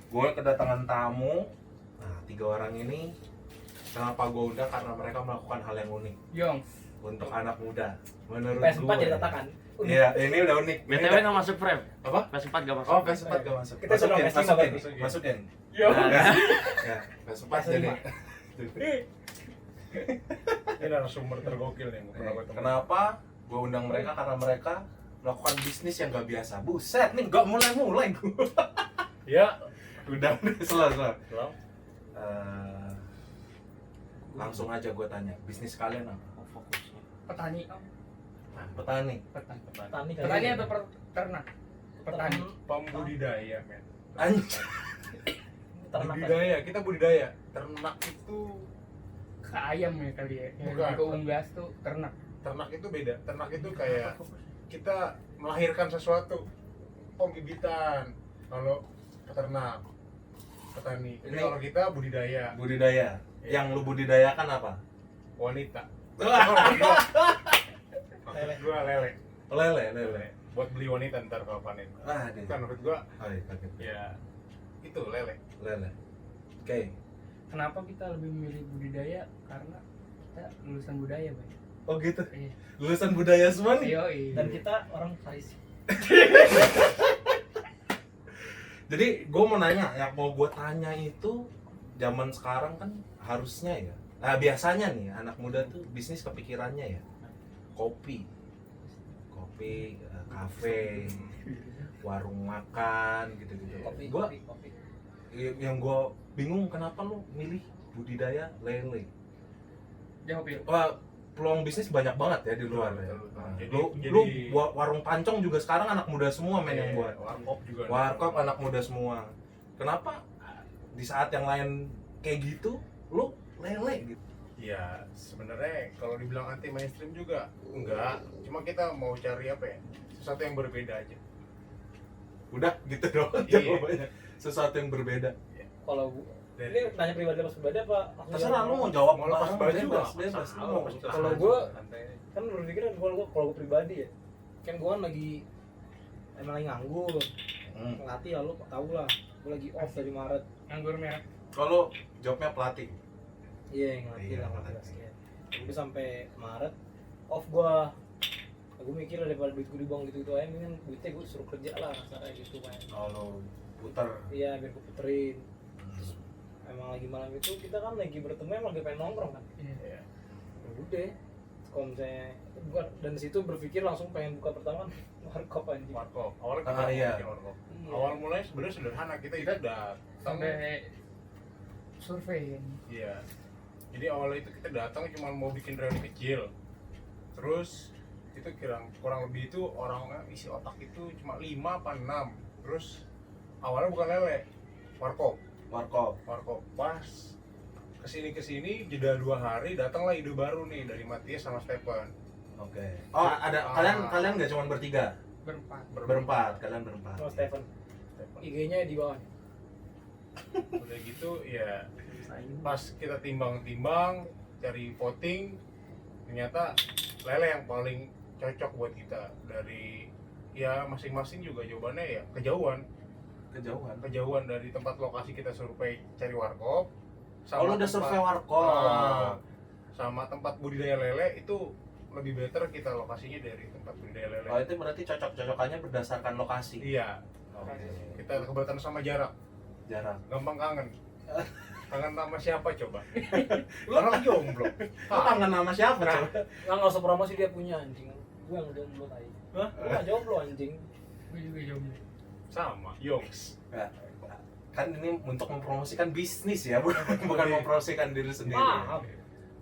gue kedatangan tamu. Nah, 3 orang ini kenapa gue undang? Karena mereka melakukan hal yang unik Yong. untuk anak muda. Menurut PS4 gue. jadi katakan. Iya, ini udah unik. BTW nggak masuk frame. Apa? PS4 gak masuk. Oh, PS4 gak masuk. Kita sudah PS5 masukin, berarti. masukin. Yong. Ya, PS4 jadi. Ini narasumber tergokil nih. Kenapa gue undang mereka? Karena mereka melakukan bisnis yang gak biasa. Buset, nih gak mulai-mulai gue. Ya, Udah, selesai. Bang. Langsung aja gue tanya, bisnis kalian apa? Fokusnya. Petani. Nah, petani. Petani. Petani Petani atau peternak? Petani. Pembudidaya, men. Anjir. Ternak. Budidaya, kita budidaya. Ternak itu Ke ayam ya kali ya. Yang Bukan. ke unggas tuh ternak. ternak itu beda. Ternak itu kayak kita melahirkan sesuatu, pembibitan. Kalau peternak, petani. Ini Ini- kalau kita budidaya, Budidaya. Yang lu budidayakan apa? wanita. Lele. Maksud gua lele. Lele. Buat beli wanita ntar kalau panen. Ah, deh. Kan maksud gua Oh, iya, kaget. ya itu lele. Lele. Oke. Kenapa kita lebih memilih budidaya? Karena kita lulusan budaya, Bay. Oh gitu. Iya. Lulusan budaya semua nih. Iya. Dan kita orang Farisi. Jadi gue mau nanya, yang mau gue tanya itu zaman sekarang kan harusnya ya. Nah, biasanya nih anak muda tuh bisnis kepikirannya ya. Kopi, kafe, warung makan gitu-gitu. Kopi, Gua kopi. yang gue bingung kenapa lu milih budidaya lele. Jawab ya. Wah, peluang bisnis banyak banget ya di luar ya. Betul. Nah, Jadi- lu warung pancong juga sekarang anak muda semua main yang buat. Warkop juga. Warkop anak muda semua. Kenapa di saat yang lain kayak gitu, lu lele gitu? Ya sebenarnya kalau dibilang anti mainstream juga enggak. Cuma kita mau cari apa ya? Sesuatu yang berbeda aja. Udah gitu doang Iya. jawabannya. Sesuatu yang berbeda. Kalau gua Dari- ini nanya pribadi apa? Terserah lu mau jawab mau lepas bareng, baju juga bebas. Lu mau. Kalau gua- kan berpikir kalau gua pribadi ya. Kan gua kan lagi emang lagi nganggur, Hmm. ngelatih ya lu tau lah. Gua lagi off dari Maret. Anggur merah. Kalau jobnya pelatih. Iya, ngelatih Iya, lah ngelatih. ngelatih basket. Udah sampai Maret off gua. Gue mikir daripada duit gue dibuang gitu aja, mendingan duitnya gue suruh kerja lah kasarnya gitu kan. Kalau puter. Iya, biar gue puterin. Emang lagi malam itu kita kan lagi bertemu emang lagi pengen nongkrong kan. Iya. Ya. Ya udah, kalau misalnya bukan dan di situ berpikir langsung pengen buka pertama warkop anjing. Warkop. Awalnya kita Ah, mau iya. bikin warkop. Iya. Awal mulai sebenarnya sederhana, kita datang. Sampai survei. Iya. Jadi awalnya itu kita datang cuma mau bikin reuni kecil. Terus itu kurang lebih itu orang isi otak itu cuma 5 apa 6. Terus awalnya bukan lele, warkop. Warkop pas kesini jeda 2 hari datanglah ide baru nih dari Matias sama Stephen. Oke. Oh, ada kalian nggak cuma bertiga? Berempat. Berempat, kalian berempat. Sama Stephen. Stephen. IG-nya di bawah. Udah gitu ya pas kita timbang-timbang cari voting ternyata lele yang paling cocok buat kita. Dari ya masing-masing juga jawabannya ya kejauhan dari tempat lokasi kita survei cari warkop Oh, lu udah survei warkop. Ah, sama tempat budidaya lele itu lebih better kita lokasinya dari tempat budidaya lele. Oh, itu berarti cocok-cocokannya berdasarkan lokasi. Iya, Oke. kita keberatan sama jarak, Jarak. gampang kangen. Kangen sama siapa coba? Orang jomblo. Lu kangen sama siapa, Nah. coba? Nggak usah promosi dia punya anjing. Gue yang jomblo tadi. Hah? Gue nggak jomblo anjing. Gue juga jomblo. Sama, Yongs. Nggak. Kan ini untuk mempromosikan bisnis ya, bukan mempromosikan diri sendiri. Paham.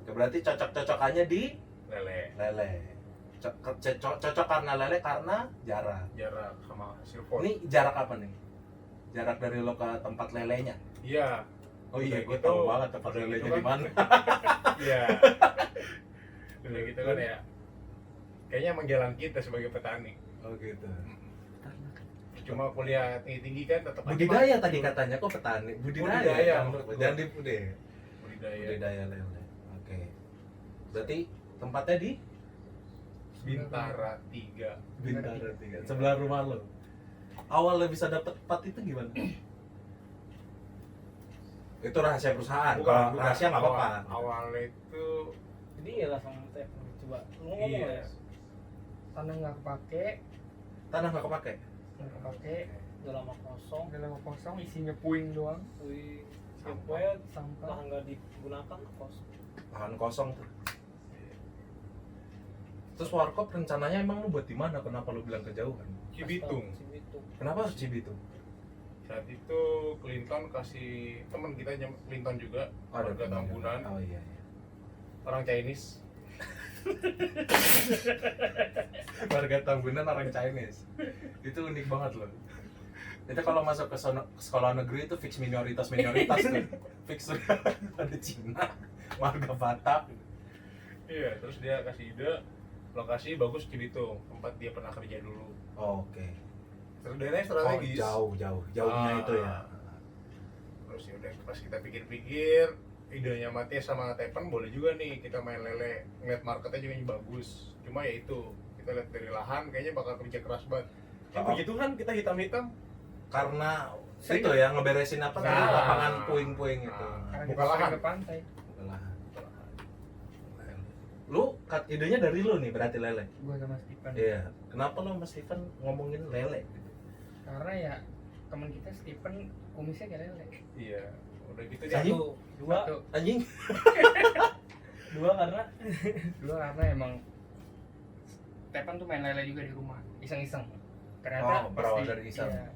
Ya, berarti cocok-cocokannya di Lele, lele. Cocok karena lele karena jarak. jarak sama silpon. Ini jarak apa nih? Jarak dari lo ke tempat lelenya. Iya, Oh iya, Udah gue gitu- tahu banget tempat udah lelenya gitu di mana. iya. Udah gitu kan ya. Kayaknya emang jalan kita sebagai petani. Oh gitu. Cuma kuliah tinggi-tinggi kan tetap aja Budidaya masuk. tadi katanya, kok petani? Budidaya. Budidaya, kan? menurut gua. Jangan di budidaya. Budidaya. Lele. Oke. Berarti tempatnya di Bintara 3. Bintara 3, sebelah rumah lo. Awalnya bisa dapet tempat itu gimana? Itu rahasia perusahaan. Bukan, Kalau bukan. rahasia nggak apa-apa. Awalnya itu Jadi ya langsung telepon coba. Lu ngomong iya. ya. Tanah nggak kepake, Tanah nggak kepake. Udah lama kosong. udah lama kosong, isinya puing doang, Wih, siapa ya sampah. lahan nggak digunakan kosong. Lahan kosong tuh. Terus warkop rencananya emang lu buat di mana? Kenapa lu bilang kejauhan? Cibitung. Cibitung. Kenapa harus Cibitung? Saat itu Clinton kasih teman kita Clinton juga, warga teman Tambunan, juga. Oh iya. Iya. orang Chinese. Warga Tambunan orang Chinese. Itu unik banget loh. Itu kalau masuk ke sekolah negeri itu fix minoritas tuh. Fix ada Cina, warga Batak. Iya, terus dia kasih ide lokasi bagus Cibitung, tempat dia pernah kerja dulu. Oh, oke. Daerahnya Oh, strategis. jauhnya Ah. itu ya. Terus ya udah pas kita pikir-pikir, idenya Matias sama Tepen boleh juga nih kita main lele, ngeliat marketnya juga yang bagus. Cuma ya itu, kita lihat dari lahan kayaknya bakal kerja keras banget. Ya Oh. puji Tuhan kita hitam-hitam. Karena Sering. itu ya ngeberesin apa tadi Nah. lapangan puing-puing itu. Nah. Karena Buka kita sering lahan. ke pantai. Lahan. Lu idenya dari lu nih berarti lele. Gua sama Stephen. Iya. Kenapa lu sama Steven ngomongin lele? Karena ya teman kita Stephen kumisnya kayak lele. Iya, udah gitu Saya- dia. Satu, dua, Satu. Anjing. dua karena Dua karena emang Stephen tuh main lele juga di rumah, iseng-iseng. Ternyata Oh, berawal dari iseng. Iya,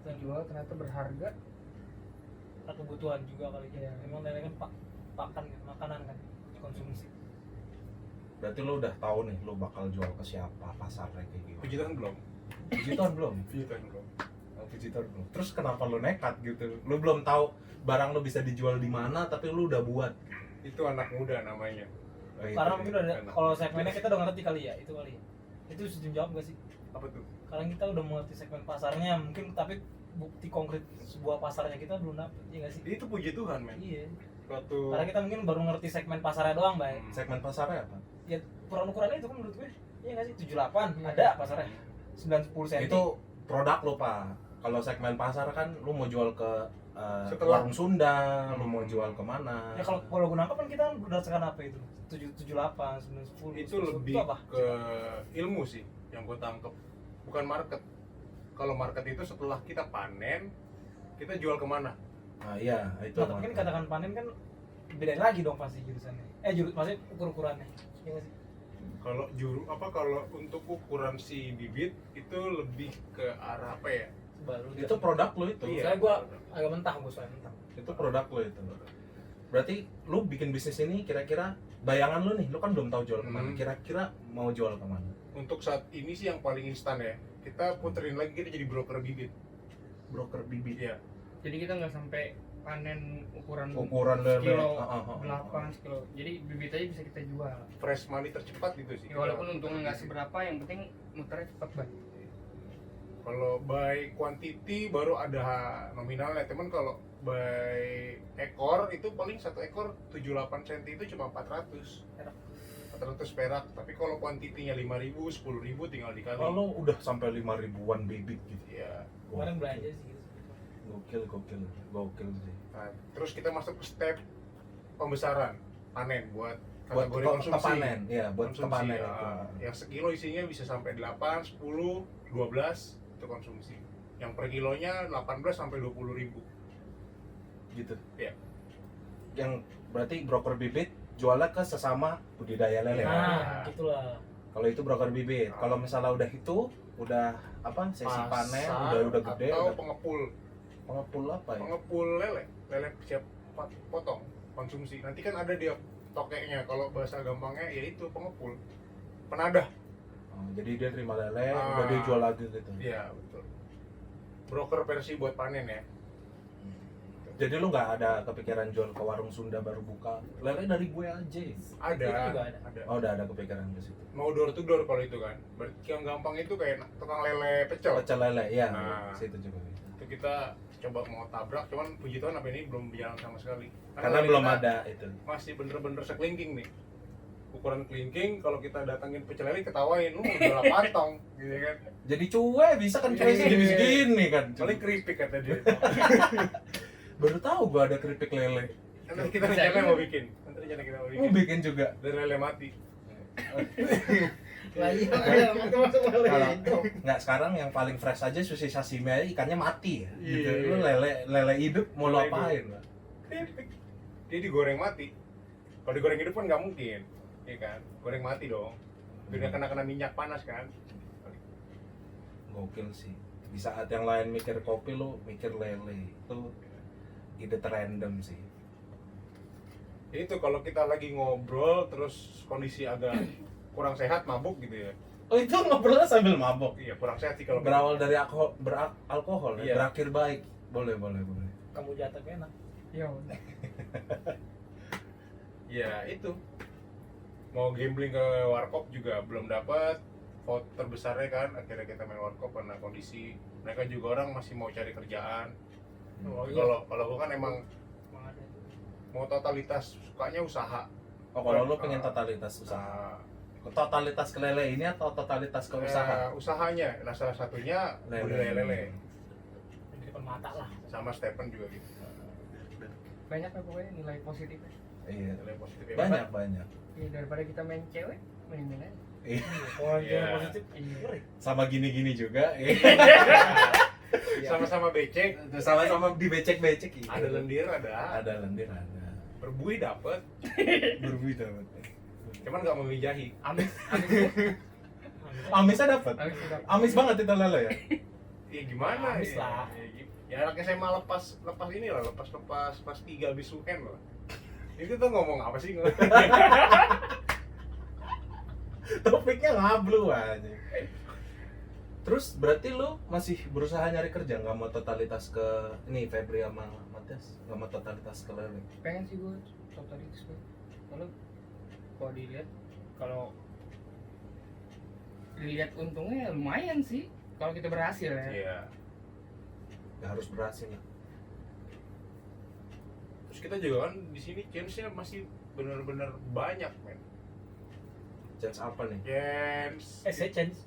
yang jual ternyata berharga. kebutuhan juga kali ya. Iya. Emang lele kan pakan kan, makanan kan dikonsumsi. Berarti lu udah tahu nih lu bakal jual ke siapa, pasarnya kayak gimana. Puji Tuhan belum. Puji Tuhan belum. Puji Tuhan belum. Oh, puji Tuhan belum. Terus kenapa lu nekat gitu? Lu belum tahu barang lu bisa dijual di mana tapi lu udah buat. Itu anak muda namanya. Oh, itu Karena ya. mungkin udah Enak. kalau segmennya kita udah ngerti kali ya, itu kali ya. Itu setuju jawab gak sih? Apa tuh? Karena kita udah mengerti segmen pasarnya, mungkin tapi bukti konkret sebuah pasarnya kita belum dapet, iya gak sih? Itu puji Tuhan, men. Iya. Suatu Karena kita mungkin baru ngerti segmen pasarnya doang, Bay. Segmen pasarnya apa? Ya ukuran-ukurannya itu kan menurut gue, iya gak sih? 78 Iya. ada pasarnya. 9-10 cm. Itu produk lu, Pak. Kalau segmen pasar kan lu mau jual ke Setelah- warung Sunda, lu mau jual kemana? Ya kalau gue nangkap kan kita berdasarkan apa itu? 78, 9, 10. itu lebih apa? ke ilmu sih yang gue tangkep, bukan market. Kalau market itu setelah kita panen, kita jual kemana? Nah, iya, itu. Nah, tapi kan katakan panen kan bedain lagi dong pasti jurusannya. Maksudnya ukur-ukurannya. Iya nggak sih? Kalau kalau untuk ukuran si bibit itu lebih ke arah apa ya? Baru Itu produk lu itu. Iya. Soalnya gue agak mentah, gue soalnya mentah. Itu produk lu itu. Berarti lu bikin bisnis ini kira-kira bayangan lu nih, lu kan belum tahu jual kemana. Hmm. Kira-kira mau jual kemana? Untuk saat ini sih yang paling instan ya. Kita puterin lagi, kita jadi broker bibit. Broker bibit. Iya. Jadi kita nggak sampai panen ukuran Ukuran lele. sekilo, Ah, ah, ah, ah. 8 sekilo. Jadi bibit aja bisa kita jual. Fresh money tercepat gitu sih. Ya, walaupun untungnya nggak seberapa, yang penting muternya cepat banget. Kalau by quantity baru ada nominalnya, teman. Kalau by ekor itu paling satu ekor 78 cm itu cuma 400 perak. Tapi kalau kuantitinya 5.000, 10.000 tinggal dikali. Oh, lu udah sampai 5 ribuan bibit gitu. Iya. Kemarin belanja sih gitu. Gokil sih. Nah, terus kita masuk ke step pembesaran panen buat Buat kategori ke konsumsi. panen, ya, buat ke Konsumsi, panen ya. itu. Yang sekilo isinya bisa sampai 8, 10, 12 itu konsumsi. Yang per kilonya 18 sampai 20.000. Gitu. Iya. Yang berarti broker bibit jualnya ke sesama budidaya lele. Nah, gitulah. Kalau itu broker bibit. Kalau misalnya udah itu, udah apa? Sesi panen, udah gede, atau udah pengepul apa ya? pengepul lele siap potong konsumsi. Nanti kan ada dia tokeknya. Kalau bahasa gampangnya ya itu pengepul, penadah. Oh, jadi dia terima lele, Ah. udah dia jual lagi gitu. Iya, betul. Broker versi buat panen ya. Jadi lu nggak ada kepikiran jual ke warung Sunda baru buka lele dari gue aja? Ada, Itu juga ada. Oh, udah ada kepikiran ke situ. Mau door to door kalau itu kan. Berarti yang gampang itu kayak tukang lele pecel. Pecel lele, ya. Nah. Situ juga. Itu kita coba mau tabrak, cuman puji Tuhan apa ini belum berjalan sama sekali. Karena lele belum kita ada itu. Masih bener-bener sekelingking nih. Ukuran kelingking, kalau kita datangin pecel lele ketawain, lu mau jual apaan tong, gitu kan. Jadi cuek bisa kan cuek Iya. segini-segini kan. Paling keripik kata dia. Baru tahu gua ada keripik lele. Nanti kita rencana mau bikin. Nanti rencana kita mau Mau bikin. bikin juga. Dari lele mati. Lah iya, itu masuk lele Kalau itu. nggak sekarang yang paling fresh aja sushi sashimi aja ikannya mati ya. Gitu. Iya. Lu lele hidup mau lo Lele hidup. apain lah? Keripik. Dia digoreng mati. Kalau digoreng hidup kan nggak mungkin. Iya kan? Goreng mati dong. Biar kena minyak panas kan. Gokil sih. Di saat yang lain mikir kopi lu mikir lele. Itu ide random sih. Itu kalau kita lagi ngobrol terus kondisi agak kurang sehat, mabuk gitu ya. Oh itu ngobrolnya sambil mabok. Iya, kurang sehat sih kalau Berawal dari alkohol ya, Iya. berakhir baik. Boleh. Kamu jatuh enak. Iya. Ya itu. Mau gambling ke warkop juga belum dapat. Vote terbesarnya kan akhirnya kita main warkop karena kondisi mereka juga orang masih mau cari kerjaan. Oh Kalau gua kan emang Emang ada. mau totalitas, sukanya usaha. Oh kalau lu pengen totalitas usaha. Totalitas ke lele ini atau totalitas ke usaha? Usahanya. Nah, salah satunya budidaya lele. Di depan mata lah. Sama Stephen juga gitu. Banyak lah pokoknya nilai positifnya. Iya. Nilai positif ya. Banyak. Iya, daripada kita main cewek, main aja. Iya. Kalau Iya. yang positif, Iya. ngeri. Sama gini-gini juga. Iya. Sama-sama becek. Sama-sama dibecek-becek. Iya. Ada lendir, ada. Ada lendir, ada. Berbuih dapet. Berbeda. Cuman nggak memijahi. Amis. Amisnya dapat. Amis sudah. Amis banget itu lele ya. Ya gimana? Habis ya? lah. Ya anak SMA lepas ini lah, lepas pas 3 habis UN lah. Itu tuh ngomong apa sih? Topiknya ngablu aja. Terus berarti lu masih berusaha nyari kerja, nggak mau totalitas ke ini Febri sama Matias, nggak mau totalitas ke lele. Pengen sih gue totalitas gue. Kalau dilihat, kalau dilihat untungnya lumayan sih kalau kita berhasil ya. Iya. Ya harus berhasil. Terus kita juga kan di sini chance-nya masih benar-benar banyak, men. Chance apa nih? Chance. Saya chance.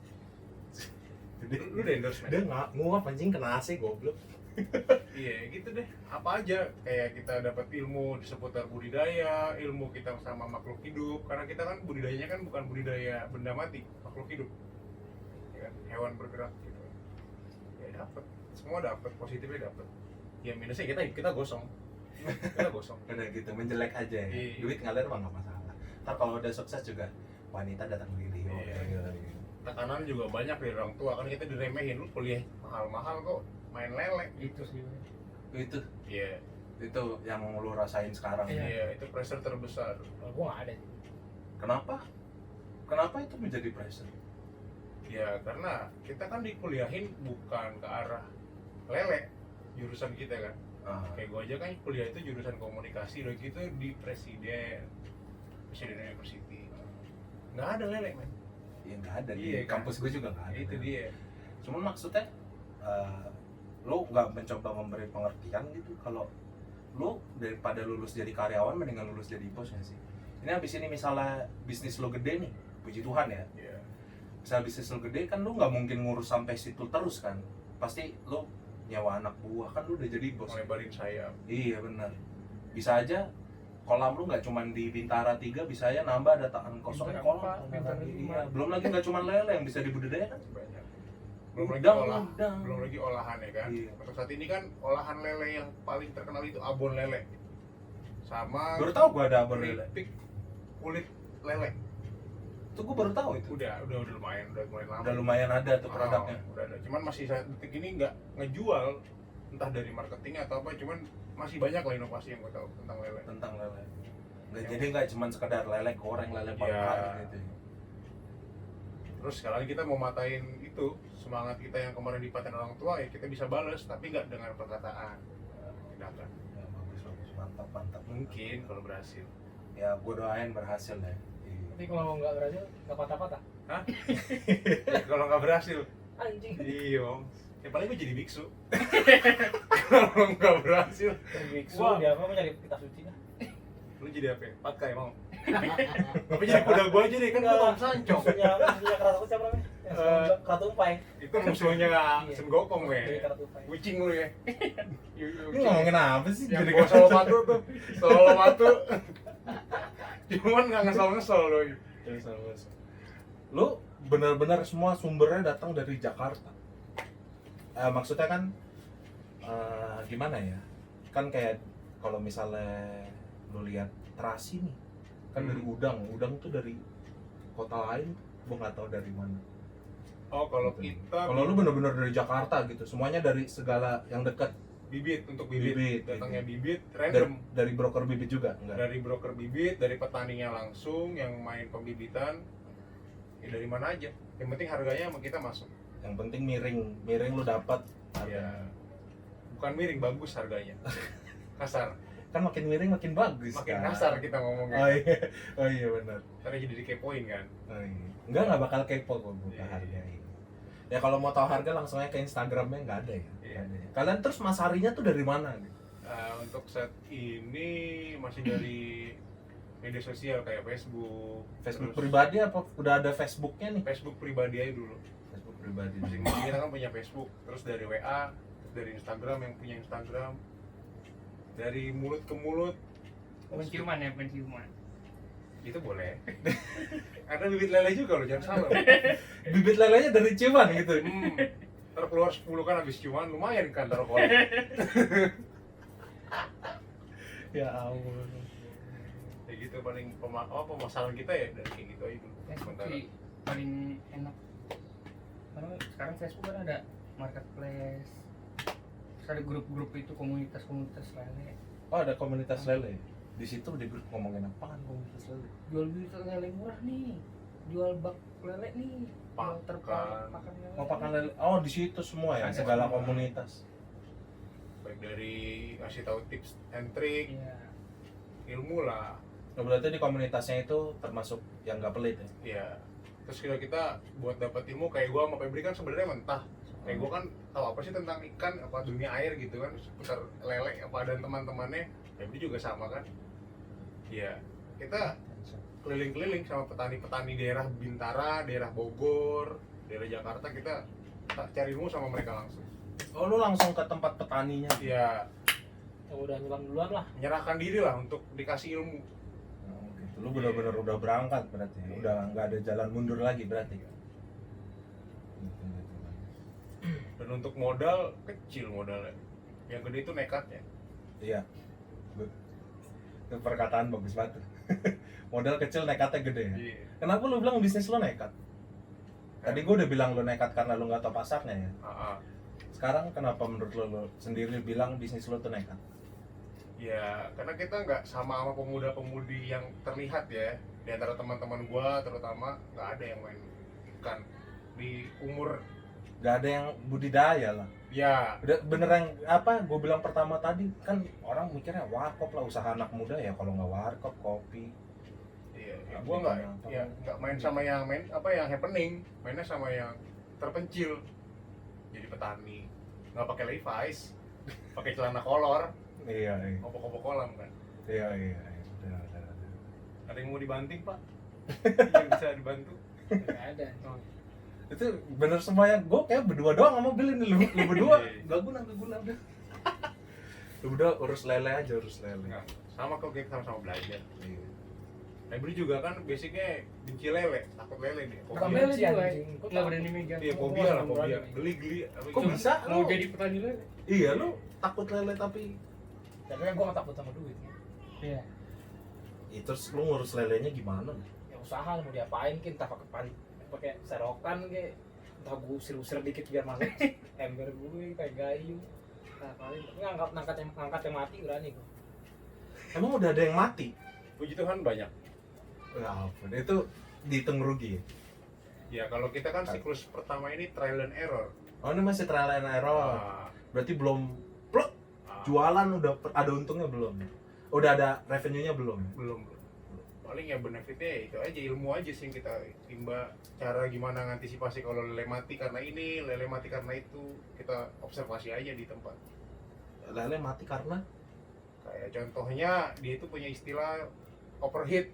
Lu udah endorse, men? Dia nguap anjing kena AC goblok. Iya, gitu deh. Apa aja kayak kita dapat ilmu seputar budidaya, ilmu kita sama makhluk hidup. Karena kita kan budidayanya kan bukan budidaya benda mati, makhluk hidup. Ya kan? Hewan bergerak gitu. Ya dapat. Semua dapat, positifnya dapat. Ya minusnya kita gosong. Kita gosong. Udah gitu menjelek aja ya. Iya. Duit ngalir mah nggak masalah. Ntar kalau udah sukses juga wanita datang diri. Iya. Tekanan juga banyak dari orang tua, kan kita diremehin, lu kuliah mahal-mahal kok main lele. Itu sih. Itu Iya. itu yang lu rasain sekarang. Iya. Iya, itu pressure terbesar. Kalau gua nggak ada. Kenapa itu menjadi pressure? Ya karena kita kan dikuliahin bukan ke arah lele jurusan kita kan. Ah, Kayak gua aja kan kuliah itu jurusan komunikasi, udah gitu di presiden university. Nggak ada lele, men. ya nggak ada Iya, di kan? kampus gue juga nggak ada. Itu dia. Cuman maksudnya lu nggak mencoba memberi pengertian gitu kalau lu daripada lulus jadi karyawan mendingan lulus jadi bos nggak sih? Ini habis ini misalnya bisnis lu gede nih, puji Tuhan ya. Iya. Misal bisnis lu gede kan lu nggak mungkin ngurus sampai situ terus kan. Pasti lu nyawa anak buah kan lu udah jadi bos. Melebarin sayap. Iya benar. Bisa aja kolam lu nggak cuma di Bintara 3, bisa aja nambah ada tahan kosong Bintara kolam. 4, Bintara 5. Iya. Belum lagi nggak cuma lele yang bisa dibudidayakan. Banyak. Belum lagi Udang. belum lagi olahan ya kan. Iya. Untuk saat ini kan olahan lele yang paling terkenal itu abon lele. Sama Baru tahu gua ada abon lele. keripik kulit lele. Itu gua baru tahu itu. Udah lumayan, udah mulai lama. Udah lumayan ada tuh produknya. Udah ada. Cuman masih saat detik ini nggak ngejual, entah dari marketingnya atau apa. Cuman masih banyak lah inovasi yang gue tahu tentang lele. Tentang lele. Nggak, jadi nggak cuma sekedar lele goreng, lele Iya. bakar gitu. Terus sekarang kita mau matain itu semangat kita yang kemarin dipaten orang tua, ya kita bisa bales, tapi nggak dengan perkataan, tindakan. Ya, bagus, mantap. Mungkin kalau berhasil. Ya gua doain berhasil ya. Iya. Tapi kalau nggak berhasil, nggak patah-patah. Hah? Kalau nggak berhasil, Anjing. iya om. Ya paling gue jadi biksu. Kalau nggak berhasil, Biksu Wah. dia apa mau cari kitab suci lah. lu jadi apa? Patkai mau. Tapi jadi kuda gue aja deh, kan gue Tom Sancho. Musuhnya kerasa siapa namanya? Kratumpai. Itu musuhnya Iya. Sun Gokong Dari ya. Kratumpai. Kucing lu ya. Lu ngomongin apa sih? yang Jadi bawa solo batu tuh. Solo batu. Cuman nggak ngesel-ngesel loh. Lu benar-benar semua sumbernya datang dari Jakarta. Maksudnya kan gimana ya? Kan kayak kalau misalnya lu lihat terasi nih, kan dari udang tuh dari kota lain, gua nggak tahu dari mana. Oh, kalau Gitu. kita Kalau lu benar-benar dari Jakarta gitu, semuanya dari segala yang dekat. bibit untuk bibit, Bibit, datangnya gitu. bibit Dari, random dari broker bibit juga, enggak? dari broker bibit, dari petaninya langsung yang main pembibitan, ya dari mana aja. Yang penting harganya sama kita masuk. Yang penting miring lu dapat. Ya, bukan miring, bagus harganya. Kasar, Kan makin miring makin bagus. makin kan? kasar kita ngomongnya. Oh iya benar. Karena jadi dikepoin kan. Oh, iya. Nggak bakal kepo kok buka Iya. harga ini. Ya kalau mau tahu harga langsung aja ke Instagramnya, nggak ada ya. Iya. Nggak ada ya. Kalian terus masarinya tuh dari mana? Untuk saat ini masih dari media sosial kayak Facebook. Facebook terus pribadi apa udah ada Facebooknya nih? Facebook pribadi aja dulu. Facebook pribadi. Masing-masing kita kan punya Facebook, terus dari WA, terus dari Instagram yang punya Instagram, dari mulut ke mulut. Penciuman ya, penciuman. Itu boleh. Ada bibit lele juga loh, jangan salah. Bibit lelenya dari ciuman gitu. Ntar keluar 10 kan habis ciuman, lumayan kan taruh kolek. Ya ampun. Kayak gitu paling pemasaran kita ya dari kayak gitu aja dulu. Facebook Sementara. sih paling enak. Karena sekarang Facebook kan ada marketplace, terus ada grup-grup itu komunitas lainnya. Oh ada komunitas lele. Di situ di grup ngomongin apaan komunitas lele? Jual beli lele murah nih, jual bak lele nih, jual Pakan. terpal pakan lele. Oh pakan lele. Oh di situ semua ya, Ada segala semua. komunitas. Baik dari ngasih tahu tips and trick, Iya. ilmu lah. Nah, berarti di komunitasnya itu termasuk yang nggak pelit ya? Ya. Terus kita buat dapat ilmu kayak gua sama Febri kan sebenarnya mentah. Kayak gua kan tahu apa sih tentang ikan, apa dunia air gitu kan, seputar lele apa dan teman-temannya. Febri juga sama kan. Ya, kita keliling-keliling sama petani-petani daerah Bintara, daerah Bogor, daerah Jakarta, kita cari ilmu sama mereka langsung. Oh lu langsung ke tempat petaninya? Ya, Ya udah nyelam duluan lah. menyerahkan diri lah untuk dikasih ilmu. Oh, gitu. Lu bener-bener udah berangkat berarti ya? Udah nggak ada jalan mundur lagi berarti gitu. Dan untuk modal kecil modalnya. Yang gede itu nekatnya. Iya. Itu perkataan bagus banget. Modal kecil nekatnya gede ya. Iya. Kenapa lu bilang bisnis lu nekat? Tadi gue udah bilang lu nekat karena lu nggak tahu pasarnya ya. Sekarang kenapa menurut lu sendiri bilang bisnis lu tuh nekat? Ya, karena kita nggak sama pemuda-pemudi yang terlihat ya. Di antara teman-teman gua terutama nggak ada yang main ikan di umur Gak ada yang budidaya lah. ya. Udah bener yang apa gue bilang pertama tadi kan orang mikirnya warkop lah usaha anak muda ya kalau nggak warkop kopi. Iya, ya, gua nggak main sama yang yang happening, mainnya sama yang terpencil. Jadi petani, nggak pakai Levi's, pakai celana kolor, Iya. kopok-kopok kolam kan. Iya. Udah. Ada yang mau dibanting pak? Yang bisa dibantu? Nggak ada. Itu bener semuanya gue kayak berdua doang sama Bill ini lu berdua Iya. gak guna udah lu berdua urus lele aja Nggak, sama kok kita sama-sama belajar. Iya. Febri juga kan basicnya benci lele, takut lele dia. Bukan Fobia. lele juga, Anjing. Kok nggak berani megang. Iya, Gua fobia lah, sama fobia. berani. Geli-geli. Kok bisa? Mau Lu? jadi petani lele? Iya lu takut lele tapi Tapi kan gue nggak takut sama duit. Iya. terus lu ngurus lelenya gimana? Ya usaha mau diapain kin, entah pakai serokan kayak, entah gue usir-usir dikit biar masuk ember gue kayak gayu. Nah paling ngangkat yang mati berani gue. Emang udah ada yang mati? Puji Tuhan banyak. Ya ampun, itu dihitung rugi ya? Ya kalau kita kan siklus pertama ini trial and error. Oh ini masih trial and error. Ah, Berarti belum pluk, jualan udah ada untungnya belum? Udah ada revenue-nya belum? belum. Paling ya benefitnya ya itu aja, ilmu aja sih yang kita timba, cara gimana ngantisipasi kalau lele mati karena ini, lele mati karena itu, kita observasi aja di tempat. Lele mati karena? Kayak contohnya dia itu punya istilah overheat,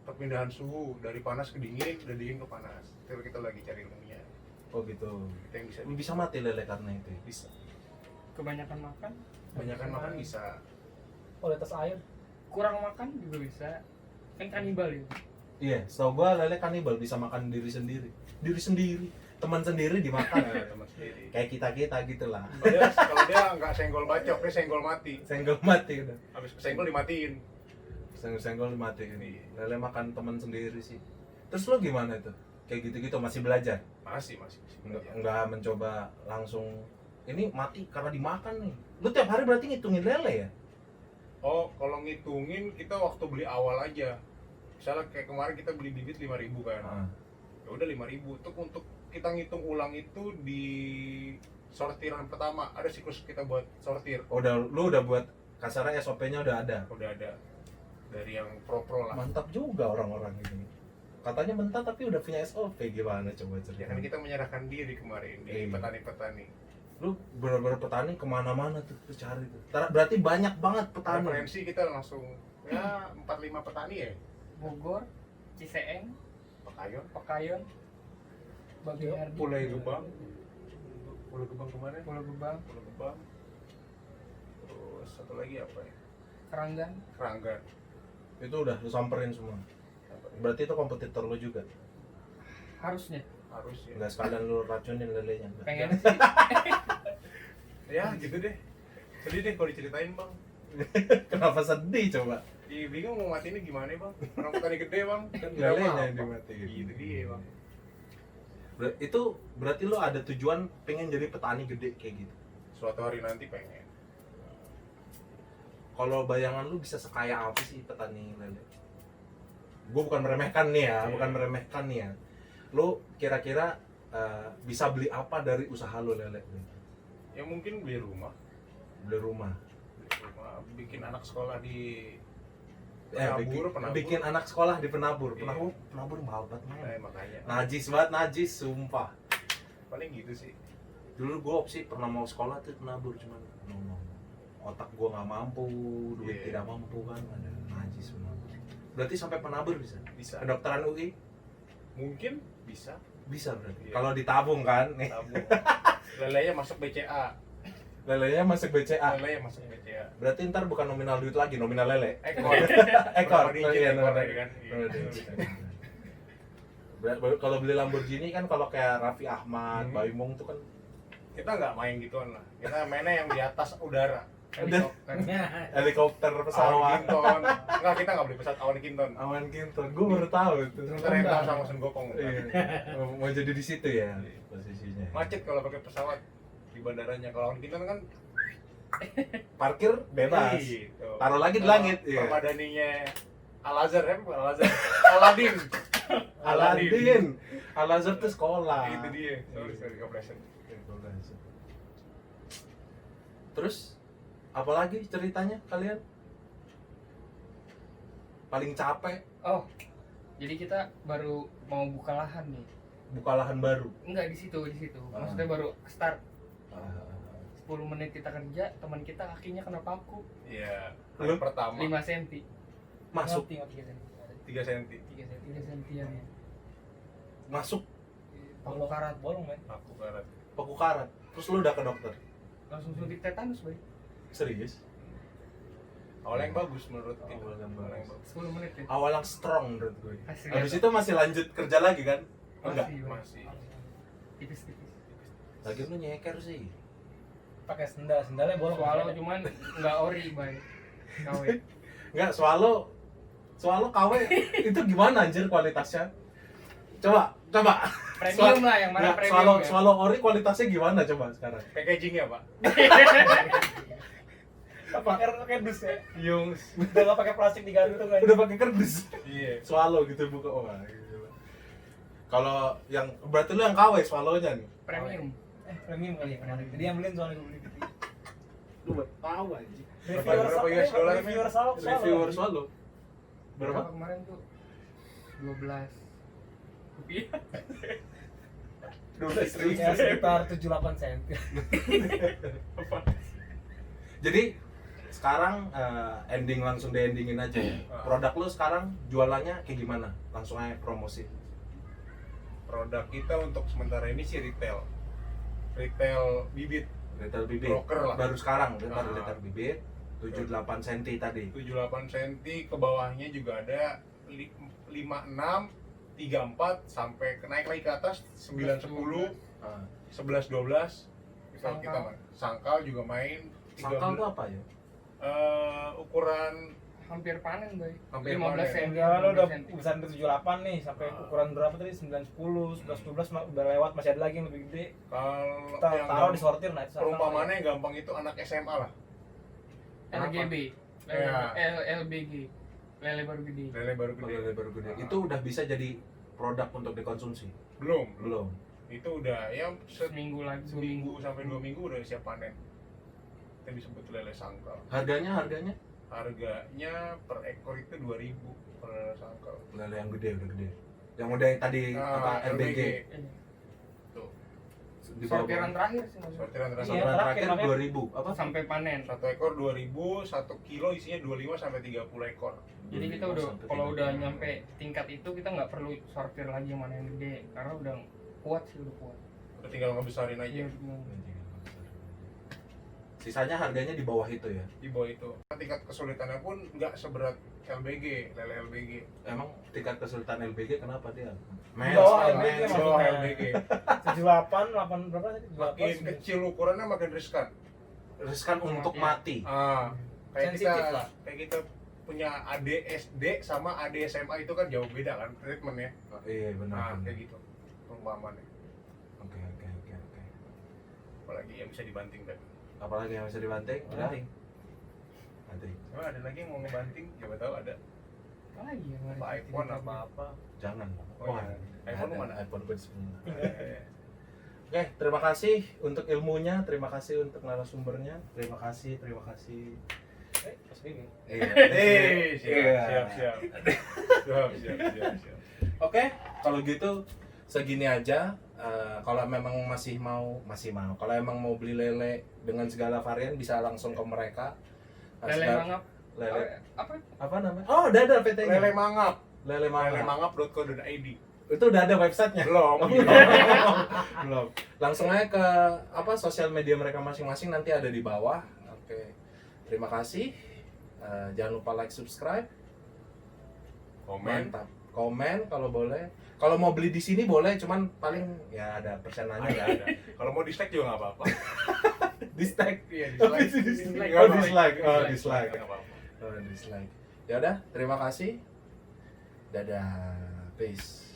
perpindahan suhu dari panas ke dingin, dari dingin ke panas. Itu kita lagi cari ilmunya. Oh gitu. Kita yang bisa Bisa mati lele karena itu. bisa. Kebanyakan makan, Kebanyakan makan bisa. Oh, di atas air. kurang makan juga bisa. Kan kanibal itu. Iya, setahu gua lele kanibal bisa makan diri sendiri. Diri sendiri, teman sendiri dimakan. Nah, teman sendiri. Kayak kita gitu lah. Kalau dia nggak senggol bacok, dia senggol mati. Senggol mati udah. Habis kesenggol dimatiin. Senggol mati ini. Lele makan teman sendiri sih. Terus lo gimana itu? Kayak gitu-gitu masih belajar? Masih. Enggak mencoba langsung ini mati karena dimakan nih. Lu tiap hari berarti ngitungin lele ya? Oh, kalau ngitungin kita waktu beli awal aja. Misalnya kayak kemarin kita beli bibit 5.000 kan. Heeh. Ya udah 5.000. Untuk kita ngitung ulang itu di sortiran pertama. Ada siklus kita buat sortir. Lu udah buat kasarnya SOP-nya udah ada. Udah ada dari yang pro lah. Mantap juga orang-orang ini. Katanya mentah tapi udah punya SOP, gimana coba Ya cerita? kan kita menyerahkan diri kemarin di Iya. petani-petani. Lu bener-bener petani kemana-mana tuh cari tuh. Berarti banyak banget petani. Referensi kita langsung ya 4-5 petani ya. Bogor, Ciseeng, Pekayon, Pekayon, Bagian Pulau Gebang. Pulau Gebang kemana? Pulau Gebang, Pulau Gebang. Terus satu lagi apa ya? Keranggan. Keranggan. Itu udah lu samperin semua. Berarti itu kompetitor lu juga. Harusnya. Harus ya. Enggak sekalian lu racunin lelenya. Enggak. Pengen sih. Ya gitu deh. Sedih deh kalau diceritain bang. Kenapa sedih coba? Ih, bingung mau matiinnya gimana bang? Orang petani gede bang. Kan nggak Lelenya apa-apa. yang dimatiin. Gitu dia bang. Itu berarti lu ada tujuan pengen jadi petani gede kayak gitu. Suatu hari nanti pengen. Kalau bayangan lu bisa sekaya apa sih petani lele? Gue bukan meremehkan nih ya, Iya. bukan meremehkan nih ya. Lu kira-kira bisa beli apa dari usaha lu lele? Ya mungkin beli rumah. Beli rumah. Bikin anak sekolah di Bikin, penabur. bikin anak sekolah di penabur. Iya. Penabur mahal banget men. Makanya. Najis banget, najis, sumpah. Paling gitu sih. Dulu gue opsi pernah mau sekolah tuh penabur, cuman no. Otak gue nggak mampu, duit Iya. tidak mampu kan, ada najis penabur. Berarti sampai penabur bisa? Bisa. Kedokteran UI Mungkin bisa. bisa berarti. Iya. Kalau ditabung kan, nih Tabung. Lelenya masuk BCA. lelenya masuk BCA. Lelenya masuk BCA. Berarti ntar bukan nominal duit lagi, nominal lele. Ekor. Ekor. Berapa digit Iya, ekor nominal. tadi kan? Iya. Kalau beli Lamborghini kan kalau kayak Raffi Ahmad, Hmm. Baimong tuh kan Kita nggak main gituan lah. Kita mainnya yang di atas udara. Helikopternya. helikopter Awan pesawat. Kinton. Enggak, kita nggak beli pesawat Awan Kinton. Awan Kinton, gue baru tahu itu. Kita rental sama Sen Gokong. Iya. Mau jadi di situ ya posisinya. Macet kalau pakai pesawat di bandaranya. Kalau Awan Kinton kan Parkir bebas. gitu. Taruh lagi di langit. Iya. Permadaninya Al-Azhar ya, bukan Al-Azhar. Aladin. Aladin. Al-Azhar tuh sekolah. Itu dia. Sorry kepleset. Terus apalagi ceritanya kalian? Paling capek Oh, jadi kita baru mau buka lahan nih. buka lahan baru. Enggak di situ. Ah. Maksudnya baru start. 10 menit kita kerja, teman kita kakinya kena paku Iya. Lu? Pertama 5 cm. Masuk 3 cm. 3 cm. 3 cm ya. masuk Paku karat. Bolong men. Aku karat. paku karat. Terus lu udah ke dokter. Langsung suntik tetanus, Boy. Serius? Awal yang bagus menurut kita. Awal yang bagus. 10 menit ya. Awal yang strong menurut gue. Asli. Habis itu masih lanjut kerja lagi kan? Enggak. Masih. Tipis-tipis. Lagi lu nyeker sih. Pakai sendalnya bolong. Swallow cuman enggak ori, Boy. KW. Enggak, swallow KW itu gimana anjir kualitasnya? Coba. Premium lah, yang mana Nggak, premium ya. swallow ori kualitasnya gimana coba sekarang? Packagingnya pak. Pakai dus ya. Yung Udah nggak pakai plastik digantung kan. udah pakai kardus. Iya. Swallow gitu buka. Oh, gitu. Kalau yang berarti lu yang KW swallownya nih. Premium. Premium kali ya kemarin. Jadi yang beliin soalnya gue beli gitu. Lu buat tahu anjing. Berapa US dollar? Reviewer swallow. Berapa? Kemarin tuh 12 rupiah. 12.000. Ya sekitar 7-8 cm. Jadi sekarang ending langsung di-endingin aja ya. Produk lu sekarang jualannya kayak gimana? Langsung aja promosi. produk kita untuk sementara ini sih retail bibit, Retail bibit. broker lah. Baru sekarang baru Ah. retail bibit 78 cm tadi. 78 cm, ke bawahnya juga ada 56, 34 sampai naik lagi ke atas 9, 10, Ah. 11, 12. Kalau Sangkal. kita main. Sangkal juga main. Sangkal itu apa ya? Ukuran Hampir panen, Boy. Hampir 15 panen. cm. Enggak, lo udah 15 cm. besar 78 nih sampai Ah. ukuran berapa tadi? 9, 10, 11, 12 udah lewat, masih ada lagi yang lebih gede. kalau Kita yang taruh di sortir, nah itu sama. perumpamannya yang gampang itu anak SMA lah. LGB. Ya. LBG. Lele baru gede. Lele baru gede. Lele baru gede. Ah. Itu udah bisa jadi produk untuk dikonsumsi? Belum. Belum. Itu udah ya Seminggu lagi. seminggu sampai 2 minggu udah siap panen. Kita disebut lele sangkal. Harganya Harganya per ekor itu 2.000 per lele sangkal. lele yang gede udah gede. Yang udah yang tadi apa LBG. Iya. Tuh. Di bawah- Sortiran terakhir sih maksudnya. Sortiran Iya, rasa. Sortiran terakhir terakhir makanya. 2000 apa? Sampai panen. Satu ekor 2.000, 1 kilo isinya 25 sampai 30 ekor. Jadi kita 25 udah sampai kalau 30. udah nyampe tingkat itu kita nggak perlu sortir lagi yang mana yang gede karena udah kuat sih, udah kuat. Udah tinggal ngebesarin aja Iya. Sisanya harganya di bawah itu ya. di bawah itu. Tingkat kesulitannya pun nggak seberat LBG, lele LBG. Emang tingkat kesulitan LBG kenapa dia? Di bawah Mens, LBG mens. Di bawah maksudnya. LBG. 78, 8 berapa tadi? Makin kecil ukurannya makin riskan. Riskan untuk Iya. mati. Kayak Sensitif lah. kayak kita punya adik SD sama adik SMA itu kan jauh beda kan treatmentnya. Oh, iya benar. Nah, kayak gitu perumpamannya. Oke. Apalagi yang bisa dibanting kan. Apalagi yang bisa dibanting? Udah. Banting. Banting. Emang ada lagi yang mau ngebanting? Siapa tahu ada. Apa lagi ya? Apa iPhone apa apa. Jangan. Oh, iya. iPhone ada. mana? iPhone gue di sebelah. Oke, terima kasih untuk ilmunya, terima kasih untuk narasumbernya, terima kasih. Pas ini. Siap. Oke, kalau gitu segini aja. Kalau memang masih mau, kalau emang mau beli lele dengan segala varian bisa langsung ke mereka. Lele Segala- mangap. lele Apa namanya? Oh, udah ada PT-nya. Lele mangap. Lele mangap. Lelemangap.co.id. Itu udah ada websitenya. Belum. Belum. Langsung aja ke sosial media mereka masing-masing, nanti ada di bawah. Oke. Terima kasih. Jangan lupa like, subscribe, Komen. mantap. Komen kalau boleh. Kalau mau beli di sini boleh, cuman paling ya ada persenannya nggak ada. Kalau mau dislike juga nggak apa-apa. Dislike. Iya, Oh, dislike. dislike. Oh, dislike. Nggak apa-apa. Oh, dislike. Ya udah, terima kasih. Dadah. Peace.